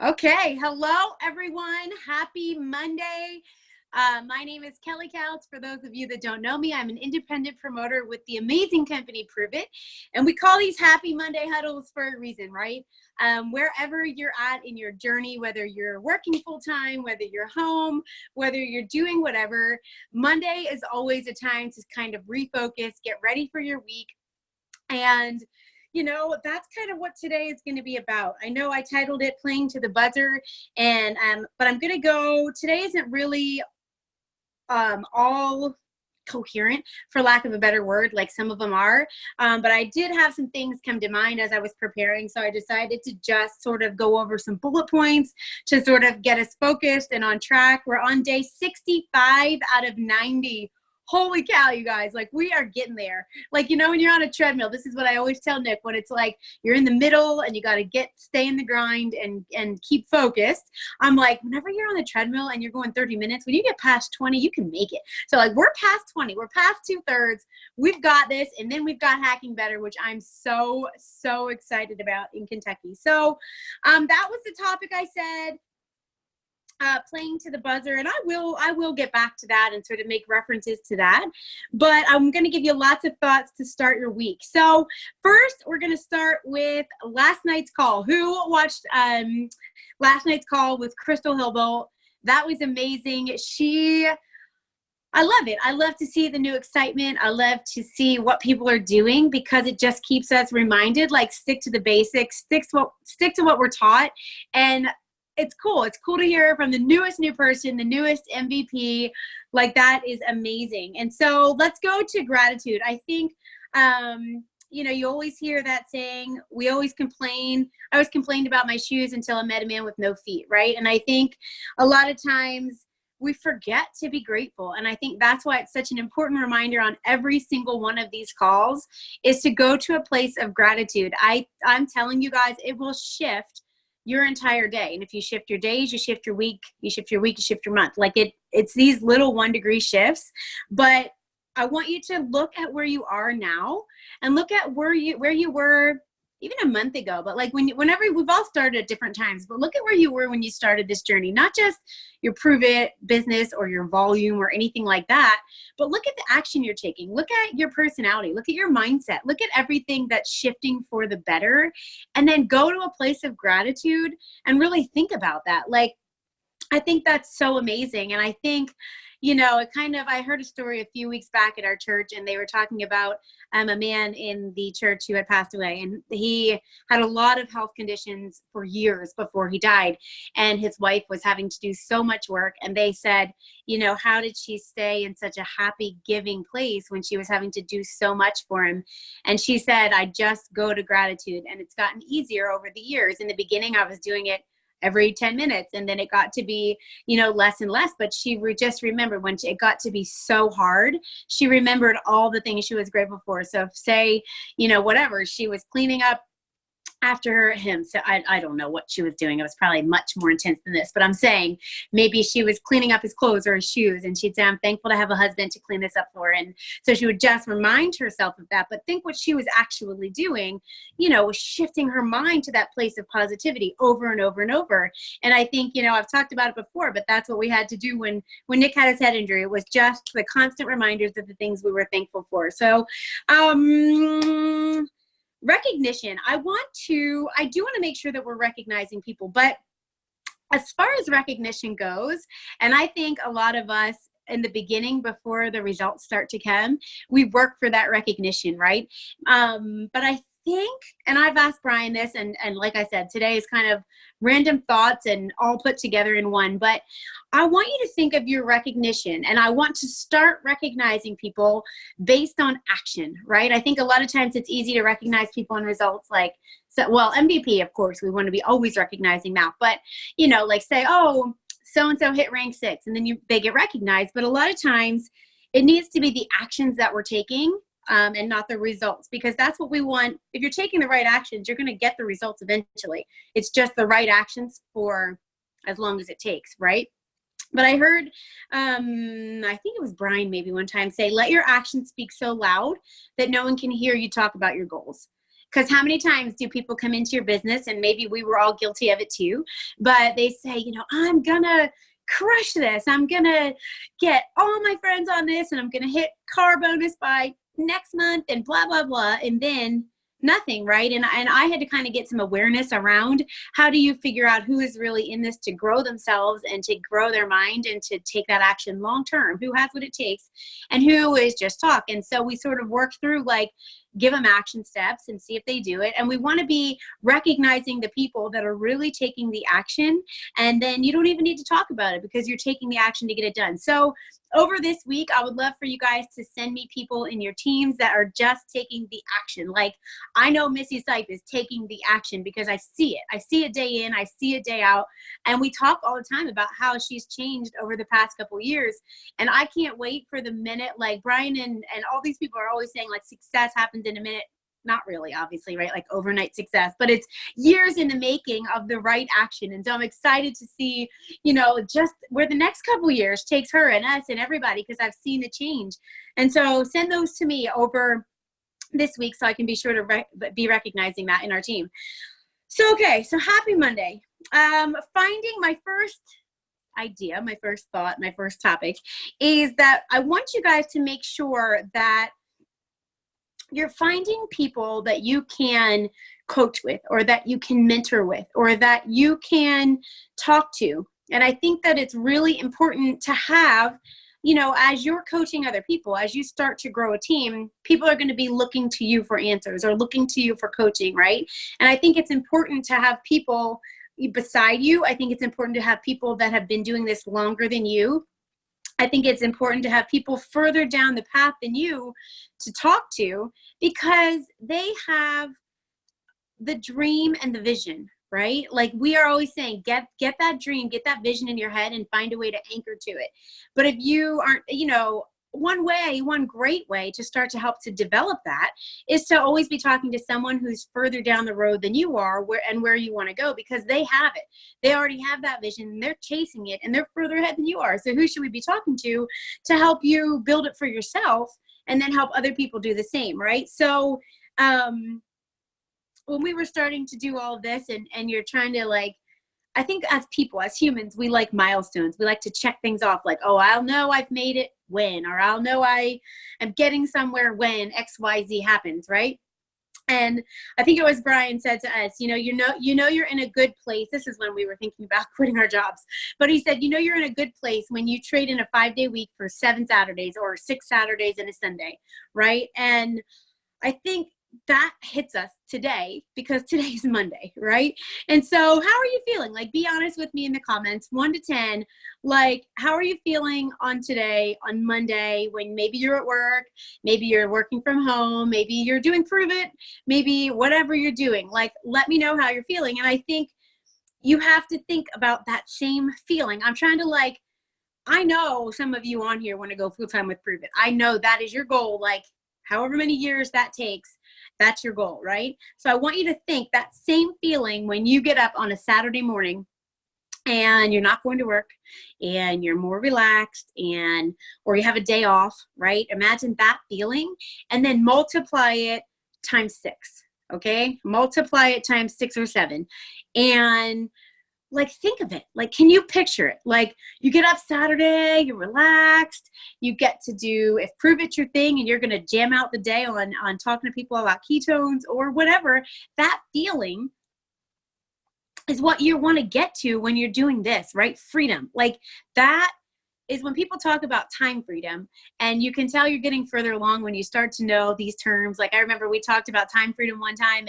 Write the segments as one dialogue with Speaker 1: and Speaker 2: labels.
Speaker 1: Okay, hello everyone. Happy Monday. My name is Kelly Couch. For those of you that don't know me, I'm an independent promoter with the amazing company Prove It. And we call these Happy Monday Huddles for a reason, right? Wherever you're at in your journey, whether you're working full time, whether you're home, whether you're doing whatever, Monday is always a time to kind of refocus, get ready for your week. And that's kind of what today is going to be about. I know I titled it Playing to the Buzzer, and but I'm going to go, today isn't really all coherent, for lack of a better word, like some of them are. But I did have some things come to mind as I was preparing. So I decided to just sort of go over some bullet points to sort of get us focused and on track. We're on day 65 out of 90. Holy cow, you guys, like we are getting there. Like, when you're on a treadmill, this is what I always tell Nick, when it's like you're in the middle and you got to stay in the grind and keep focused. I'm like, whenever you're on the treadmill and you're going 30 minutes, when you get past 20, you can make it. So like we're past 20, we're past 2/3. We've got this. And then we've got Hacking Better, which I'm so excited about in Kentucky. So that was the topic I said. Playing to the buzzer, and I will get back to that and sort of make references to that, but I'm going to give you lots of thoughts to start your week. So first, we're going to start with last night's call. Who watched last night's call with Crystal Hillbolt? That was amazing. I love it. I love to see the new excitement. I love to see what people are doing, because it just keeps us reminded, like, stick to the basics, stick to what we're taught. And it's cool. It's cool to hear from the newest new person, the newest MVP. Like, that is amazing. And so let's go to gratitude. I think, you always hear that saying, we always complain. I always complained about my shoes until I met a man with no feet, right? And I think a lot of times we forget to be grateful. And I think that's why it's such an important reminder on every single one of these calls is to go to a place of gratitude. I'm telling you guys, it will shift your entire day. And if you shift your days, you shift your week, you shift your week, you shift your month. Like it's these little 1 degree shifts. But I want you to look at where you are now and look at where you were even a month ago. But like whenever we've all started at different times, but look at where you were when you started this journey, not just your Prove It business or your volume or anything like that, but look at the action you're taking. Look at your personality, look at your mindset, look at everything that's shifting for the better, and then go to a place of gratitude and really think about that. Like, I think that's so amazing. And I think, I heard a story a few weeks back at our church, and they were talking about a man in the church who had passed away, and he had a lot of health conditions for years before he died. And his wife was having to do so much work. And they said, how did she stay in such a happy, giving place when she was having to do so much for him? And she said, I just go to gratitude. And it's gotten easier over the years. In the beginning, I was doing it every 10 minutes. And then it got to be, less and less. But she just remembered when it got to be so hard, she remembered all the things she was grateful for. So if, say, whatever, she was cleaning up after him. So I don't know what she was doing. It was probably much more intense than this, but I'm saying maybe she was cleaning up his clothes or his shoes, and she'd say, I'm thankful to have a husband to clean this up for. And so she would just remind herself of that. But think what she was actually doing, was shifting her mind to that place of positivity over and over and over. And I think, I've talked about it before, but that's what we had to do when Nick had his head injury. It was just the constant reminders of the things we were thankful for. So, recognition. I do want to make sure that we're recognizing people, but as far as recognition goes, and I think a lot of us in the beginning, before the results start to come, we work for that recognition, right? But I think, and I've asked Brian this, and like I said, today is kind of random thoughts and all put together in one, but I want you to think of your recognition, and I want to start recognizing people based on action, right? I think a lot of times it's easy to recognize people and results, like, so, well, MVP, of course, we want to be always recognizing that, but, like, say, oh, so-and-so hit rank 6, and then they get recognized. But a lot of times it needs to be the actions that we're taking, and not the results, because that's what we want. If you're taking the right actions, you're going to get the results eventually. It's just the right actions for as long as it takes, right? But I heard, I think it was Brian maybe one time say, let your actions speak so loud that no one can hear you talk about your goals. Because how many times do people come into your business, and maybe we were all guilty of it too, but they say, you know, I'm gonna crush this. I'm gonna get all my friends on this, and I'm gonna hit car bonus by next month and blah, blah, blah. And then nothing, right? And I had to kind of get some awareness around how do you figure out who is really in this to grow themselves and to grow their mind and to take that action long term, who has what it takes and who is just talk. And so we sort of work through, like, give them action steps and see if they do it. And we want to be recognizing the people that are really taking the action. And then you don't even need to talk about it because you're taking the action to get it done. So over this week, I would love for you guys to send me people in your teams that are just taking the action. Like, I know Missy Sipe is taking the action because I see it. I see it day in, I see it day out. And we talk all the time about how she's changed over the past couple of years. And I can't wait for the minute, like Brian and all these people are always saying, like, success happens in a minute. Not really, obviously, right? Like overnight success, but it's years in the making of the right action. And so I'm excited to see, you know, just where the next couple of years takes her and us and everybody, because I've seen the change. And so send those to me over this week so I can be sure to be recognizing that in our team. So, okay. So happy Monday. Finding my first idea, my first thought, my first topic is that I want you guys to make sure that you're finding people that you can coach with, or that you can mentor with, or that you can talk to. And I think that it's really important to have, you know, as you're coaching other people, as you start to grow a team, people are going to be looking to you for answers or looking to you for coaching, right? And I think it's important to have people beside you. I think it's important to have people that have been doing this longer than you. I think it's important to have people further down the path than you to talk to, because they have the dream and the vision, right? Like we are always saying, get that dream, get that vision in your head and find a way to anchor to it. But if you aren't, you know, one great way to start to help to develop that is to always be talking to someone who's further down the road than you are, where you want to go, because they have it. They already have that vision and they're chasing it and they're further ahead than you are. So who should we be talking to help you build it for yourself and then help other people do the same, right? So when we were starting to do all of this and you're trying to, like, I think as people, as humans, we like milestones. We like to check things off, like, oh, I'll know I've made it when, or I'll know I am getting somewhere when XYZ happens, right? And I think it was Brian said to us, you know you're in a good place. This is when we were thinking about quitting our jobs. But he said, you're in a good place when you trade in a 5-day week for 7 Saturdays or 6 Saturdays and a Sunday, right? And I think that hits us today because today's Monday, right? And so how are you feeling? Like, be honest with me in the comments, 1 to 10. Like, how are you feeling on today, on Monday, when maybe you're at work, maybe you're working from home, maybe you're doing Prove It, maybe whatever you're doing. Like, let me know how you're feeling. And I think you have to think about that same feeling. I'm trying to, like, I know some of you on here want to go full-time with Prove It. I know that is your goal. Like, however many years that takes, that's your goal, right? So I want you to think that same feeling when you get up on a Saturday morning and you're not going to work and you're more relaxed or you have a day off, right? Imagine that feeling and then multiply it times 6, okay? Multiply it times 6 or 7. And like, think of it. Like, can you picture it? Like, you get up Saturday, you're relaxed, you get to do, if Prove It's your thing and you're going to jam out the day on talking to people about ketones or whatever, that feeling is what you want to get to when you're doing this, right? Freedom. Like, that is when people talk about time freedom, and you can tell you're getting further along when you start to know these terms. Like, I remember we talked about time freedom one time,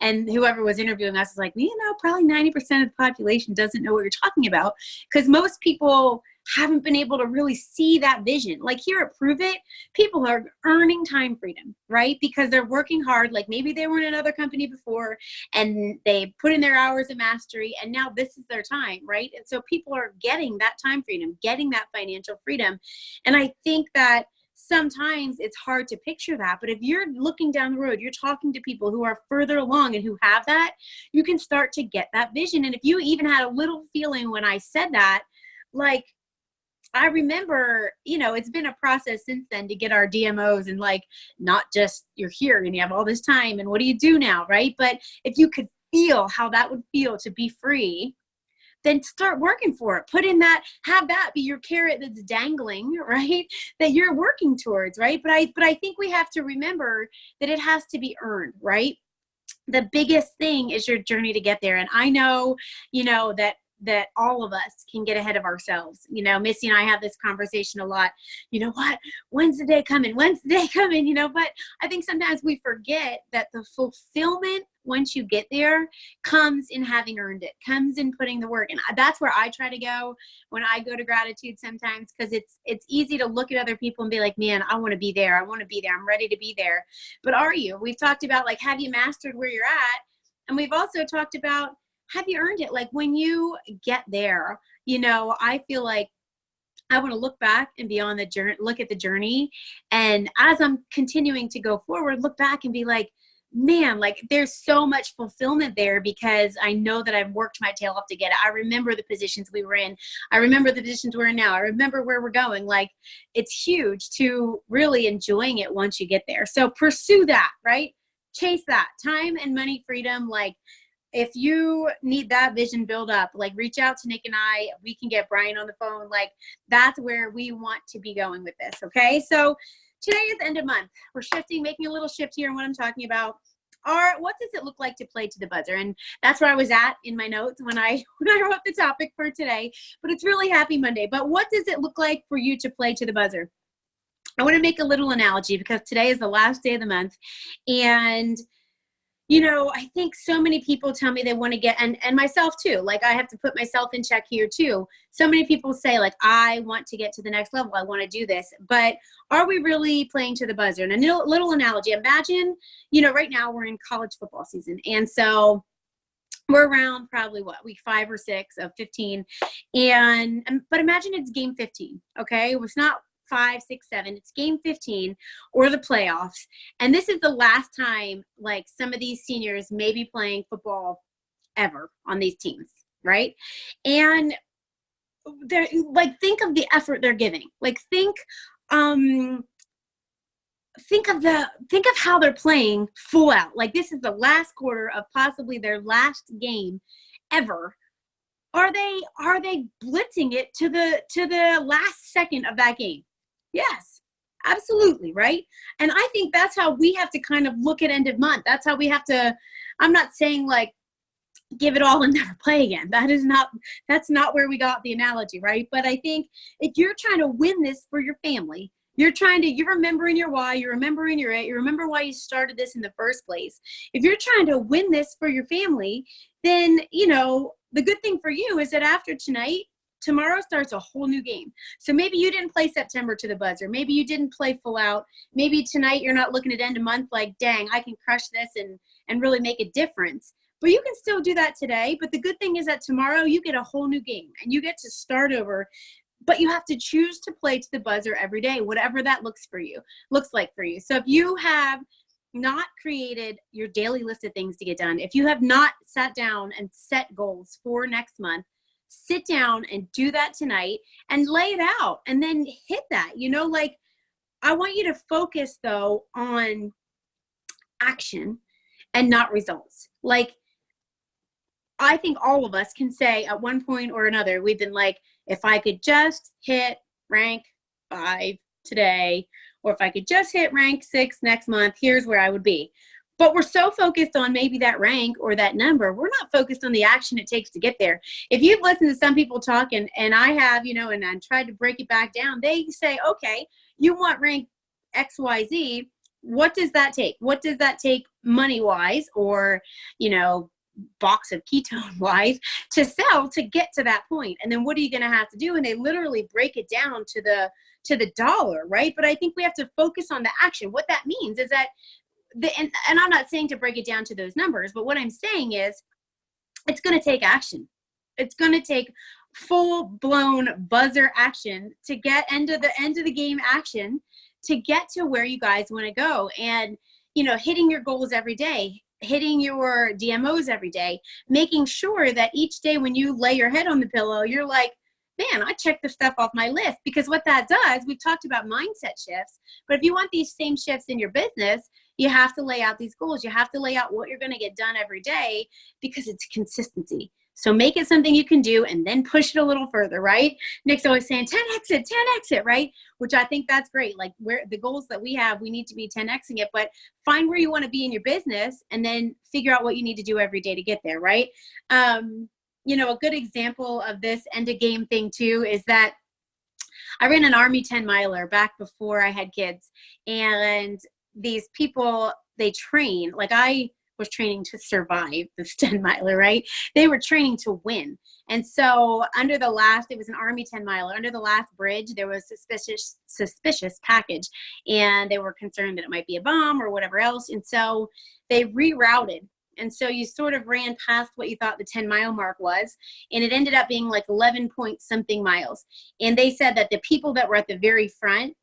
Speaker 1: and whoever was interviewing us was like, probably 90% of the population doesn't know what you're talking about, because most people haven't been able to really see that vision. Like, here at Prove It, people are earning time freedom, right? Because they're working hard. Like, maybe they were in another company before and they put in their hours of mastery and now this is their time, right? And so people are getting that time freedom, getting that financial freedom. And I think that sometimes it's hard to picture that, but if you're looking down the road, you're talking to people who are further along and who have that, you can start to get that vision. And if you even had a little feeling when I said that, like, I remember, you know, it's been a process since then to get our DMOs and like, not just you're here and you have all this time and what do you do now, right? But if you could feel how that would feel to be free, then start working for it. Put in that, have that be your carrot that's dangling, right? That you're working towards, right? But I think we have to remember that it has to be earned, right? The biggest thing is your journey to get there. And I know, you know, that all of us can get ahead of ourselves. You know, Missy and I have this conversation a lot. You know what? When's the day coming? When's the day coming? You know, but I think sometimes we forget that the fulfillment once you get there comes in having earned it, comes in putting the work. And that's where I try to go when I go to gratitude sometimes, because it's easy to look at other people and be like, man, I want to be there. I want to be there. I'm ready to be there. But are you? We've talked about like, have you mastered where you're at? And we've also talked about, have you earned it? Like when you get there, you know, I feel like I want to look back and be on the journey, look at the journey. And as I'm continuing to go forward, look back and be like, man, like there's so much fulfillment there because I know that I've worked my tail off to get it. I remember the positions we were in. I remember the positions we're in now. I remember where we're going. Like it's huge to really enjoying it once you get there. So pursue that, right? Chase that time and money freedom. Like if you need that vision build up, like reach out to Nick and I, we can get Brian on the phone. Like that's where we want to be going with this. Okay. So today is end of month. We're shifting, making a little shift here in what I'm talking about. What does it look like to play to the buzzer? And that's where I was at in my notes when I wrote the topic for today, but it's really Happy Monday. But what does it look like for you to play to the buzzer? I want to make a little analogy because today is the last day of the month. And you know, I think so many people tell me they want to get, and myself too, like I have to put myself in check here too. So many people say like, I want to get to the next level. I want to do this, but are we really playing to the buzzer? And a little analogy, imagine, you know, right now we're in college football season. And so we're around probably week 5 or 6 of 15. But imagine it's game 15. Okay. It was not 5, 6, 7. It's game 15 or the playoffs. And this is the last time like some of these seniors may be playing football ever on these teams, right? And they're like, think of the effort they're giving. Like think of how they're playing full out. Like this is the last quarter of possibly their last game ever. Are they blitzing it to the last second of that game? Yes, absolutely, right? And I think that's how we have to kind of look at end of month. That's how we have to, I'm not saying like give it all and never play again. That's not where we got the analogy, right? But I think if you're trying to win this for your family, you're remembering your why, you're remembering your it, you remember why you started this in the first place. If you're trying to win this for your family, then, you know, the good thing for you is that after tonight, tomorrow starts a whole new game. So maybe you didn't play September to the buzzer. Maybe you didn't play full out. Maybe tonight you're not looking at end of month like, dang, I can crush this and really make a difference. But you can still do that today. But the good thing is that tomorrow you get a whole new game and you get to start over. But you have to choose to play to the buzzer every day, whatever that looks like for you. So if you have not created your daily list of things to get done, if you have not sat down and set goals for next month, sit down and do that tonight and lay it out and then hit that. You know, like I want you to focus though on action and not results. Like I think all of us can say at one point or another, we've been like, if I could just hit rank 5 today, or if I could just hit rank 6 next month, here's where I would be. But we're so focused on maybe that rank or that number, we're not focused on the action it takes to get there. If you've listened to some people talk, and I have, you know, and I tried to break it back down, they say, okay, you want rank XYZ. What does that take? What does that take money-wise or, you know, box of ketone-wise to sell to get to that point? And then what are you going to have to do? And they literally break it down to the dollar, right? But I think we have to focus on the action. What that means is that and I'm not saying to break it down to those numbers, but what I'm saying is it's going to take action. It's going to take full-blown buzzer action to get end of the game action to get to where you guys want to go. And, you know, hitting your goals every day, hitting your DMOs every day, making sure that each day when you lay your head on the pillow, you're like, man, I checked the stuff off my list. Because what that does, we've talked about mindset shifts, but if you want these same shifts in your business, you have to lay out these goals. You have to lay out what you're going to get done every day, because it's consistency. So make it something you can do and then push it a little further, right? Nick's always saying 10x it, 10x it, right? Which I think that's great. Like, where the goals that we have, we need to be 10xing it, but find where you want to be in your business and then figure out what you need to do every day to get there, right? You know, a good example of this end of game thing too is that I ran an Army 10 miler back before I had kids, and these people, they train, like I was training to survive this 10 miler, right? They were training to win. And so under the last, it was an Army 10 miler, under the last bridge, there was suspicious package, and they were concerned that it might be a bomb or whatever else. And so they rerouted. And so you sort of ran past what you thought the 10-mile mark was, and it ended up being like 11 point something miles. And they said that the people that were at the very front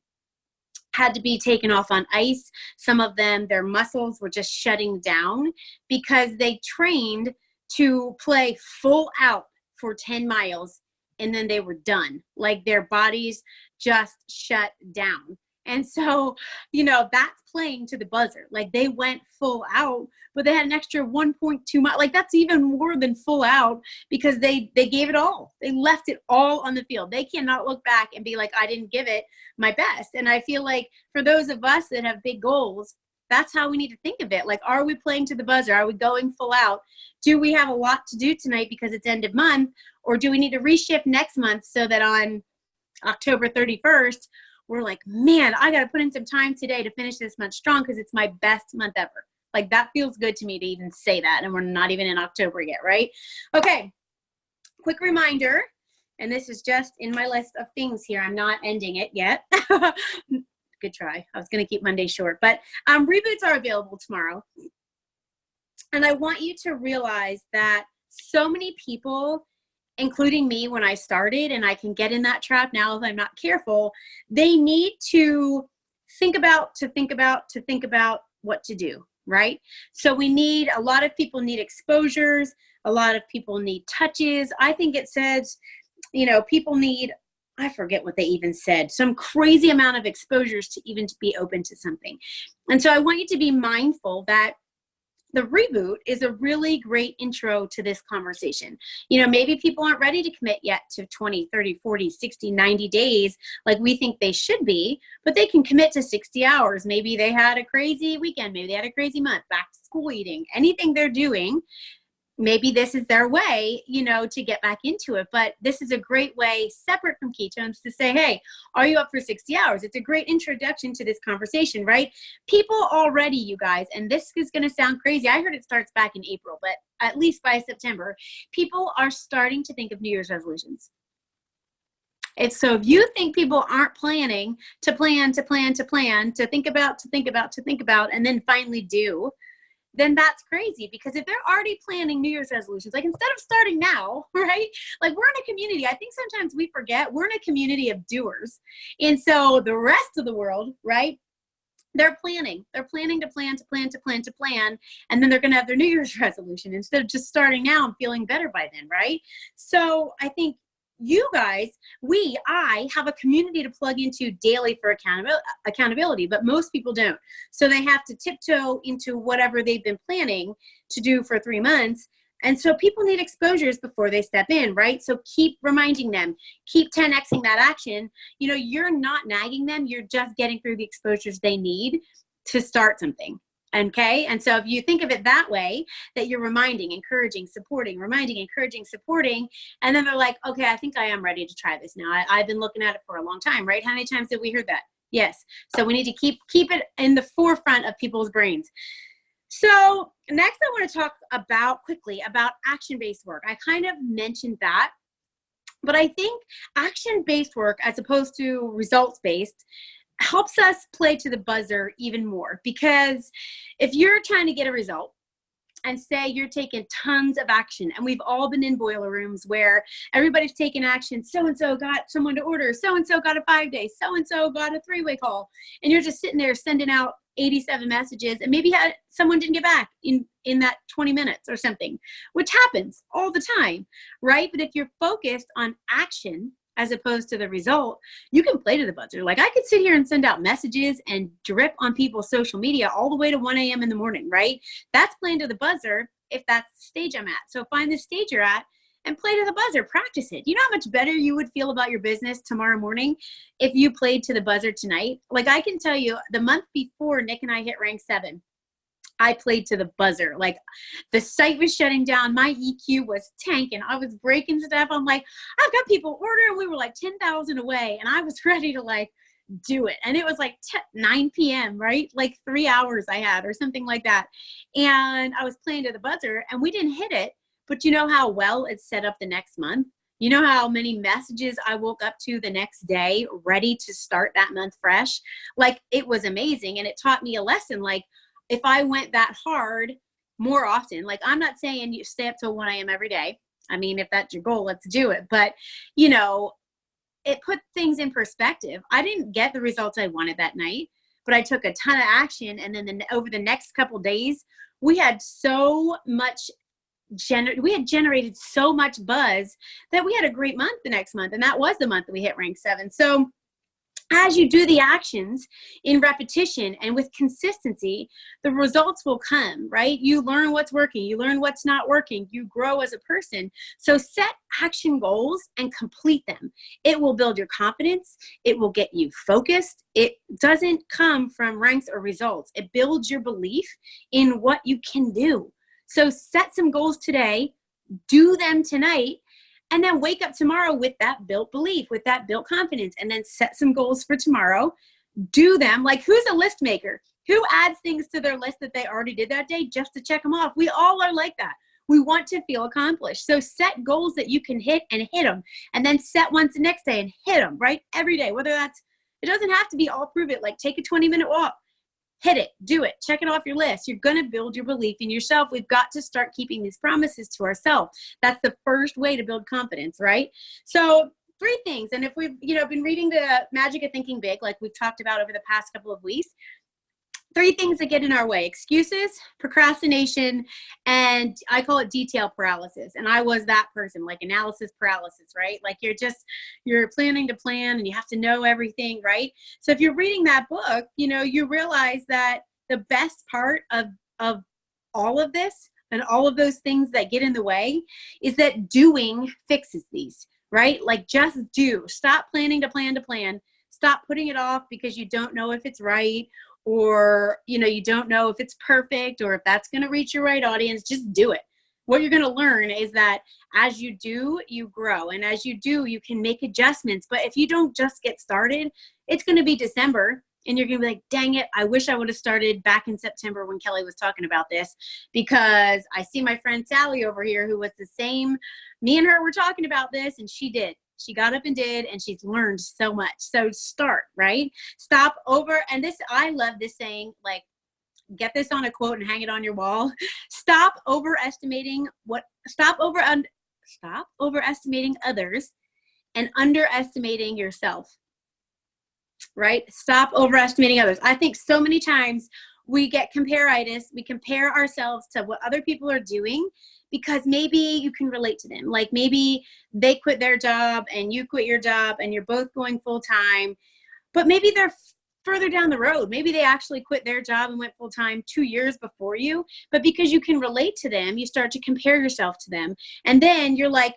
Speaker 1: had to be taken off on ice. Some of them, their muscles were just shutting down because they trained to play full out for 10 miles and then they were done. Like, their bodies just shut down. And so, you know, that's playing to the buzzer. Like, they went full out, but they had an extra 1.2 miles. Like, that's even more than full out, because they gave it all. They left it all on the field. They cannot look back and be like, I didn't give it my best. And I feel like for those of us that have big goals, that's how we need to think of it. Like, are we playing to the buzzer? Are we going full out? Do we have a lot to do tonight because it's end of month? Or do we need to reshift next month so that on October 31st, we're like, man, I got to put in some time today to finish this month strong because it's my best month ever. Like, that feels good to me to even say that. And we're not even in October yet, right? Okay. Quick reminder. And this is just in my list of things here. I'm not ending it yet. Good try. I was going to keep Monday short, but reboots are available tomorrow. And I want you to realize that so many people, including me when I started, and I can get in that trap now if I'm not careful, they need to think about what to do, right? So a lot of people need exposures. A lot of people need touches. I think it says, you know, people need, I forget what they even said, some crazy amount of exposures to even to be open to something. And so I want you to be mindful that the reboot is a really great intro to this conversation. You know, maybe people aren't ready to commit yet to 20, 30, 40, 60, 90 days like we think they should be, but they can commit to 60 hours. Maybe they had a crazy weekend. Maybe they had a crazy month, back to school eating, anything they're doing. Maybe this is their way, you know, to get back into it. But this is a great way, separate from ketones, to say, hey, are you up for 60 hours? It's a great introduction to this conversation, right? People already, you guys, and this is going to sound crazy. I heard it starts back in April, but at least by September, people are starting to think of New Year's resolutions. It's so if you think people aren't planning to plan, to think about, and then finally do, then that's crazy. Because if they're already planning New Year's resolutions, like, instead of starting now, right? Like, we're in a community. I think sometimes we forget we're in a community of doers. And so the rest of the world, right? They're planning. They're planning to plan. And then they're going to have their New Year's resolution instead of just starting now and feeling better by then, right? So I think you guys, I have a community to plug into daily for accountability, but most people don't. So they have to tiptoe into whatever they've been planning to do for 3 months. And so people need exposures before they step in, right? So keep reminding them, keep 10xing that action. You know, you're not nagging them. You're just getting through the exposures they need to start something. Okay. And so if you think of it that way, that you're reminding, encouraging, supporting, reminding, encouraging, supporting, and then they're like, okay, I think I am ready to try this now. I've been looking at it for a long time, right? How many times have we heard that? Yes. So we need to keep it in the forefront of people's brains. So next I want to talk quickly about action-based work. I kind of mentioned that, but I think action-based work, as opposed to results-based, helps us play to the buzzer even more. Because if you're trying to get a result, and say you're taking tons of action, and we've all been in boiler rooms where everybody's taking action. So-and-so got someone to order, so-and-so got a 5-day, so-and-so got a 3-way call, and you're just sitting there sending out 87 messages, and maybe someone didn't get back in that 20 minutes or something, which happens all the time, right? But if you're focused on action, as opposed to the result, you can play to the buzzer. Like I could sit here and send out messages and drip on people's social media all the way to 1 a.m. in the morning, right? That's playing to the buzzer if that's the stage I'm at. So find the stage you're at and play to the buzzer, practice it. You know how much better you would feel about your business tomorrow morning if you played to the buzzer tonight? Like I can tell you the month before Nick and I hit rank 7, I played to the buzzer. Like the site was shutting down. My EQ was tanking. I was breaking stuff. I'm like, I've got people ordering. We were like 10,000 away and I was ready to like do it. And it was like 9 p.m., right? Like 3 hours I had or something like that. And I was playing to the buzzer and we didn't hit it, but you know how well it's set up the next month? You know how many messages I woke up to the next day ready to start that month fresh? Like it was amazing. And it taught me a lesson. Like, if I went that hard more often, like I'm not saying you stay up till 1 a.m. every day. I mean, if that's your goal, let's do it. But, you know, it put things in perspective. I didn't get the results I wanted that night, but I took a ton of action. And then over the next couple of days, we had so much we had generated so much buzz that we had a great month the next month. And that was the month that we hit rank 7. So as you do the actions in repetition and with consistency, the results will come, right? You learn what's working. You learn what's not working. You grow as a person. So set action goals and complete them. It will build your confidence. It will get you focused. It doesn't come from ranks or results. It builds your belief in what you can do. So set some goals today, do them tonight, and then wake up tomorrow with that built belief, with that built confidence, and then set some goals for tomorrow. Do them. Like who's a list maker? Who adds things to their list that they already did that day just to check them off? We all are like that. We want to feel accomplished. So set goals that you can hit and hit them. And then set ones the next day and hit them, right? Every day, whether that's, it doesn't have to be all prove it. Like take a 20-minute walk. Hit it, do it, check it off your list. You're going to build your belief in yourself. We've got to start keeping these promises to ourselves. That's the first way to build confidence, right? So 3 things. And if we've, been reading the Magic of Thinking Big, like we've talked about over the past couple of weeks, 3 things that get in our way: excuses, procrastination, and I call it detail paralysis. And I was that person, like analysis paralysis, right? Like you're planning to plan and you have to know everything, right? So if you're reading that book, you realize that the best part of all of this and all of those things that get in the way is that doing fixes these, right? Like just do. Stop planning to plan. Stop putting it off because you don't know if it's right, or you don't know if it's perfect or if that's going to reach your right audience. Just do it. What you're going to learn is that as you do, you grow, and as you do, you can make adjustments. But if you don't just get started, it's going to be December and you're going to be like, dang it, I wish I would have started back in September when Kelly was talking about this, because I see my friend Sally over here who was the same. Me and her were talking about this and she did. She got up and did, and she's learned so much. So start, right? Stop over. And this, I love this saying, like, get this on a quote and hang it on your wall. Stop overestimating others and underestimating yourself, right? Stop overestimating others. I think so many times we get comparitis. We compare ourselves to what other people are doing because maybe you can relate to them. Like maybe they quit their job and you quit your job and you're both going full time, but maybe they're further down the road. Maybe they actually quit their job and went full time 2 years before you, but because you can relate to them, you start to compare yourself to them. And then you're like,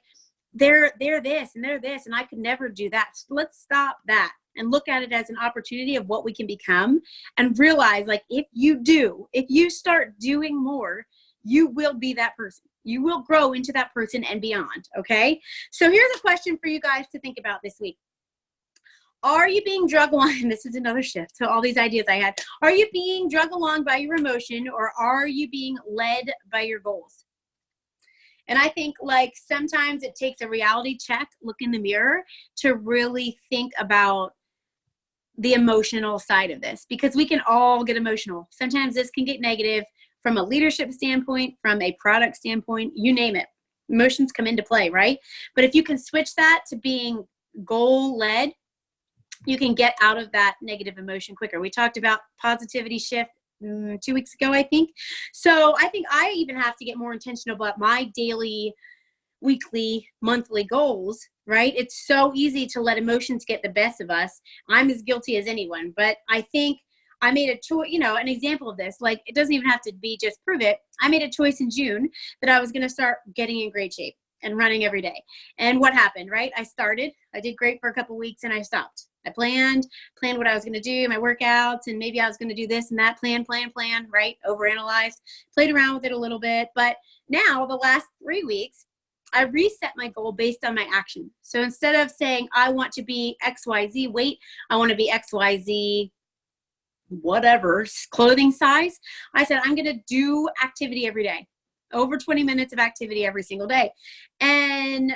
Speaker 1: they're this and they're this, and I could never do that. So let's stop that and look at it as an opportunity of what we can become, and realize, like, if you start doing more, you will be that person. You will grow into that person and beyond. Okay. So here's a question for you guys to think about this week. Are you being drug along? And this is another shift. So all these ideas I had, are you being drug along by your emotion, or are you being led by your goals? And I think, like, sometimes it takes a reality check, look in the mirror, to really think about the emotional side of this, because we can all get emotional. Sometimes this can get negative from a leadership standpoint, from a product standpoint, you name it. Emotions come into play, right? But if you can switch that to being goal-led, you can get out of that negative emotion quicker. We talked about positivity shift 2 weeks ago, I think. So I think I even have to get more intentional about my daily, weekly, monthly goals right? It's so easy to let emotions get the best of us. I'm as guilty as anyone, but I think I made a choice, you know, an example of this, like it doesn't even have to be just prove it. I made a choice in June that I was going to start getting in great shape and running every day. And what happened, right? I did great for a couple weeks and I stopped. I planned what I was going to do, my workouts, and maybe I was going to do this and that, plan, right? Overanalyzed, played around with it a little bit. But now the last 3 weeks, I reset my goal based on my action. So instead of saying, I want to be XYZ weight, I want to be XYZ whatever clothing size, I said, I'm going to do activity every day, over 20 minutes of activity every single day. And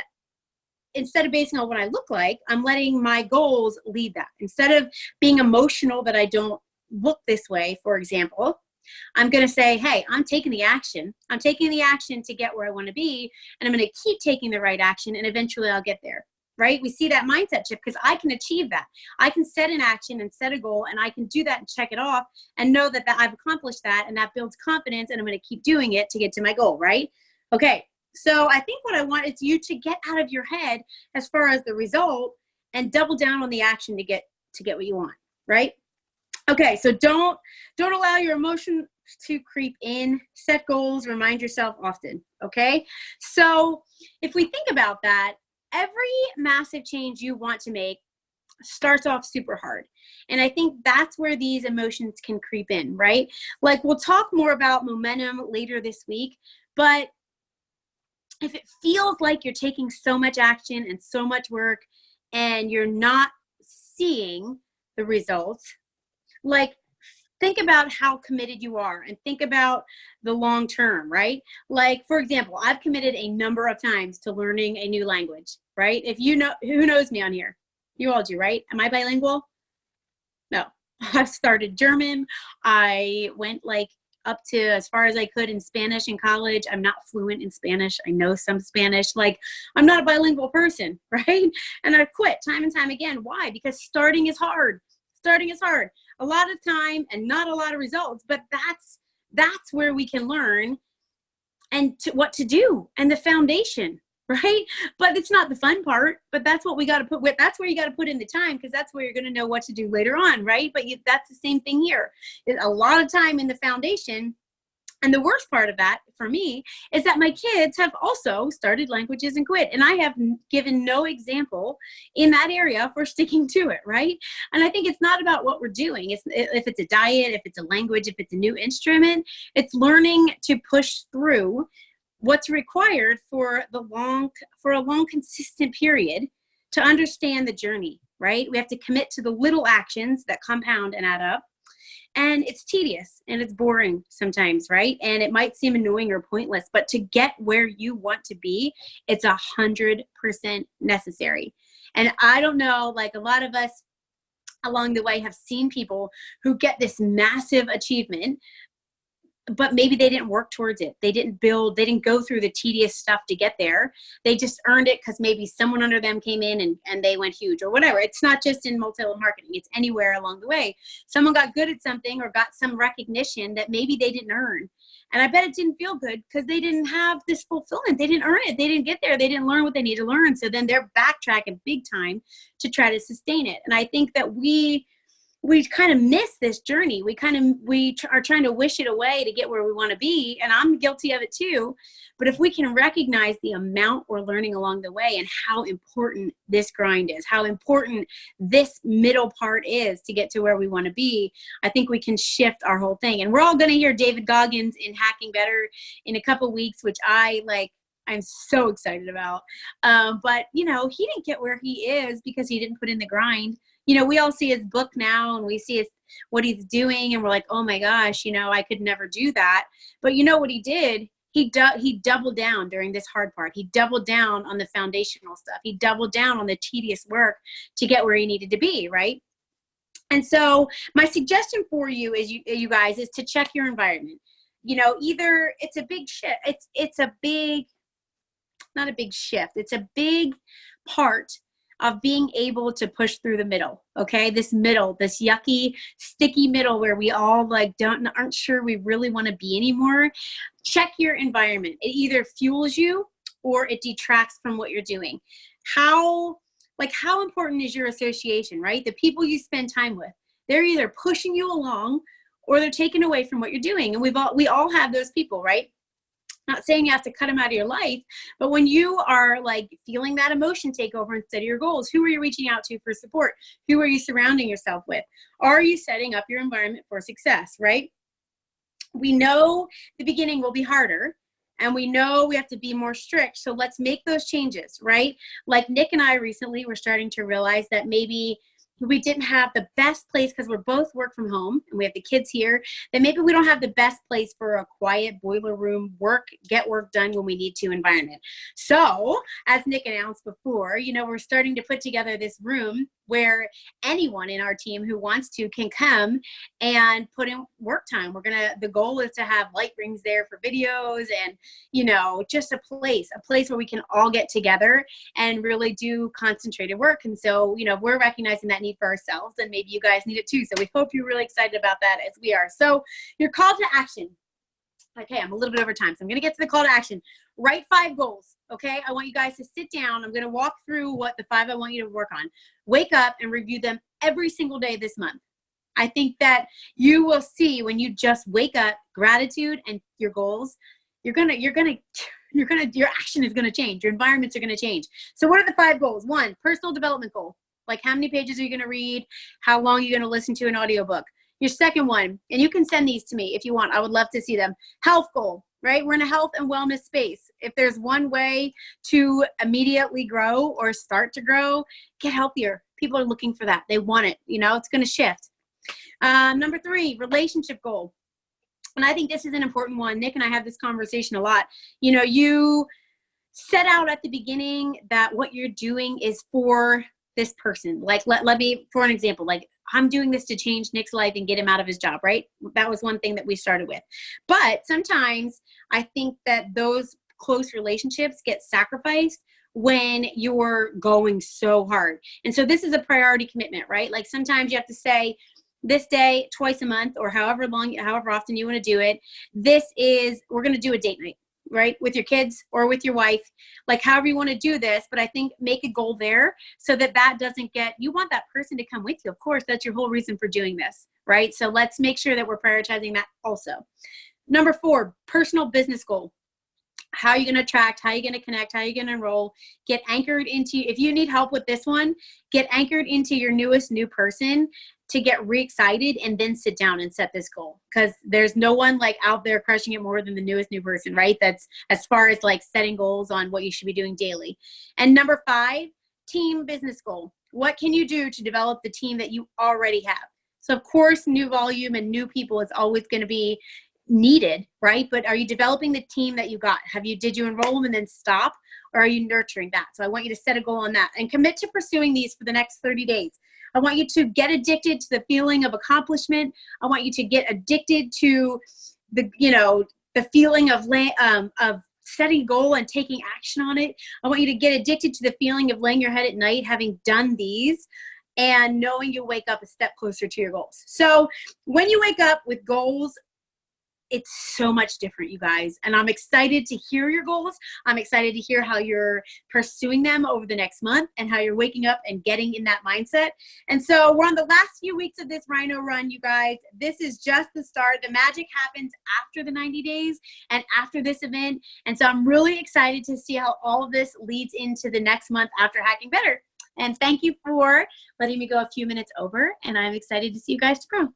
Speaker 1: instead of basing on what I look like, I'm letting my goals lead that. Instead of being emotional that I don't look this way, for example, I'm going to say, hey, I'm taking the action. I'm taking the action to get where I want to be. And I'm going to keep taking the right action. And eventually I'll get there, right? We see that mindset shift because I can achieve that. I can set an action and set a goal and I can do that and check it off and know that I've accomplished that. And that builds confidence and I'm going to keep doing it to get to my goal, right? Okay. So I think what I want is you to get out of your head as far as the result and double down on the action to get what you want, right? Okay, so don't allow your emotion to creep in. Set goals, remind yourself often, okay? So if we think about that, every massive change you want to make starts off super hard. And I think that's where these emotions can creep in, right? Like we'll talk more about momentum later this week, but if it feels like you're taking so much action and so much work and you're not seeing the results, like think about how committed you are and think about the long term, right? Like, for example, I've committed a number of times to learning a new language, right? If you know, who knows me on here? You all do, right? Am I bilingual? No. I've started German. I went like up to as far as I could in Spanish in college. I'm not fluent in Spanish. I know some Spanish. Like, I'm not a bilingual person, right? And I quit time and time again. Why? Because starting is hard. Starting is hard. A lot of time and not a lot of results, but that's where we can learn and what to do and the foundation, right? But it's not the fun part, but that's what we got to put with. That's where you got to put in the time because that's where you're going to know what to do later on, right? But that's the same thing here. It's a lot of time in the foundation. And the worst part of that for me is that my kids have also started languages and quit. And I have given no example in that area for sticking to it, right? And I think it's not about what we're doing. If it's a diet, if it's a language, if it's a new instrument, it's learning to push through what's required for a long, consistent period to understand the journey, right? We have to commit to the little actions that compound and add up. And it's tedious and it's boring sometimes, right? And it might seem annoying or pointless, but to get where you want to be, it's 100% necessary. And I don't know, like a lot of us along the way have seen people who get this massive achievement, but maybe they didn't work towards it. They didn't go through the tedious stuff to get there. They just earned it because maybe someone under them came in and they went huge or whatever. It's not just in multi-level marketing. It's anywhere along the way. Someone got good at something or got some recognition that maybe they didn't earn. And I bet it didn't feel good because they didn't have this fulfillment. They didn't earn it. They didn't get there. They didn't learn what they need to learn. So then they're backtracking big time to try to sustain it. And I think that we kind of miss this journey. We are trying to wish it away to get where we want to be. And I'm guilty of it too. But if we can recognize the amount we're learning along the way and how important this grind is, how important this middle part is to get to where we want to be, I think we can shift our whole thing. And we're all going to hear David Goggins in Hacking Better in a couple weeks, which I'm so excited about. But he didn't get where he is because he didn't put in the grind. We all see his book now and we see what he's doing and we're like, oh my gosh, I could never do that. But you know what he did? He doubled down during this hard part. He doubled down on the foundational stuff. He doubled down on the tedious work to get where he needed to be, right? And so my suggestion for you is you guys is to check your environment. Either it's a big shift. It's a big, not a big shift. It's a big part of being able to push through the middle, okay? This yucky, sticky middle where we all aren't sure we really want to be anymore. Check your environment. It either fuels you or it detracts from what you're doing. How important is your association, right? The people you spend time with, they're either pushing you along or they're taking away from what you're doing. And we all have those people, right? Not saying you have to cut them out of your life, but when you are like feeling that emotion take over instead of your goals, who are you reaching out to for support? Who are you surrounding yourself with? Are you setting up your environment for success, right? We know the beginning will be harder, and we know we have to be more strict. So let's make those changes, right? Like Nick and I recently were starting to realize that maybe we didn't have the best place, because we're both work from home and we have the kids here, that maybe we don't have the best place for a quiet boiler room get work done when we need to environment. So as Nick announced before, we're starting to put together this room where anyone in our team who wants to can come and put in work time. The goal is to have light rings there for videos and, just a place where we can all get together and really do concentrated work. And so, we're recognizing that need for ourselves, and maybe you guys need it too. So we hope you're really excited about that as we are. So your call to action. Okay, I'm a little bit over time, so I'm going to get to the call to action. Write 5 goals, okay? I want you guys to sit down. I'm going to walk through what the 5 I want you to work on. Wake up and review them every single day this month. I think that you will see when you just wake up, gratitude and your goals, your action is going to change. Your environments are going to change. So what are the 5 goals? 1, personal development goal. Like how many pages are you going to read? How long are you going to listen to an audiobook? Your second one, and you can send these to me if you want. I would love to see them. Health goal, right? We're in a health and wellness space. If there's one way to immediately grow or start to grow, get healthier. People are looking for that. They want it. It's going to shift. Number 3, relationship goal. And I think this is an important one. Nick and I have this conversation a lot. You set out at the beginning that what you're doing is for this person. Like, let me, for an example, like I'm doing this to change Nick's life and get him out of his job, right? That was one thing that we started with. But sometimes I think that those close relationships get sacrificed when you're going so hard. And so this is a priority commitment, right? Like sometimes you have to say, this day, twice a month, or however often you want to do it, we're going to do a date night, right? With your kids or with your wife, like however you want to do this. But I think make a goal there so that doesn't you want that person to come with you. Of course, that's your whole reason for doing this, right? So let's make sure that we're prioritizing that also. Number 4, personal business goal. How are you going to attract? How are you going to connect? How are you going to enroll? Get anchored into, if you need help with this one, get anchored into your new person to get re-excited, and then sit down and set this goal. Because there's no one like out there crushing it more than the newest new person, right? That's as far as like setting goals on what you should be doing daily. And number 5, team business goal. What can you do to develop the team that you already have? So of course, new volume and new people is always going to be needed, right? But are you developing the team that you got? Did you enroll them and then stop? Or are you nurturing that? So I want you to set a goal on that and commit to pursuing these for the next 30 days. I want you to get addicted to the feeling of accomplishment. I want you to get addicted to the feeling of setting a goal and taking action on it. I want you to get addicted to the feeling of laying your head at night, having done these, and knowing you'll wake up a step closer to your goals. So when you wake up with goals, it's so much different, you guys. And I'm excited to hear your goals. I'm excited to hear how you're pursuing them over the next month and how you're waking up and getting in that mindset. And so we're on the last few weeks of this Rhino run, you guys. This is just the start. The magic happens after the 90 days and after this event. And so I'm really excited to see how all of this leads into the next month after Hacking Better. And thank you for letting me go a few minutes over. And I'm excited to see you guys tomorrow.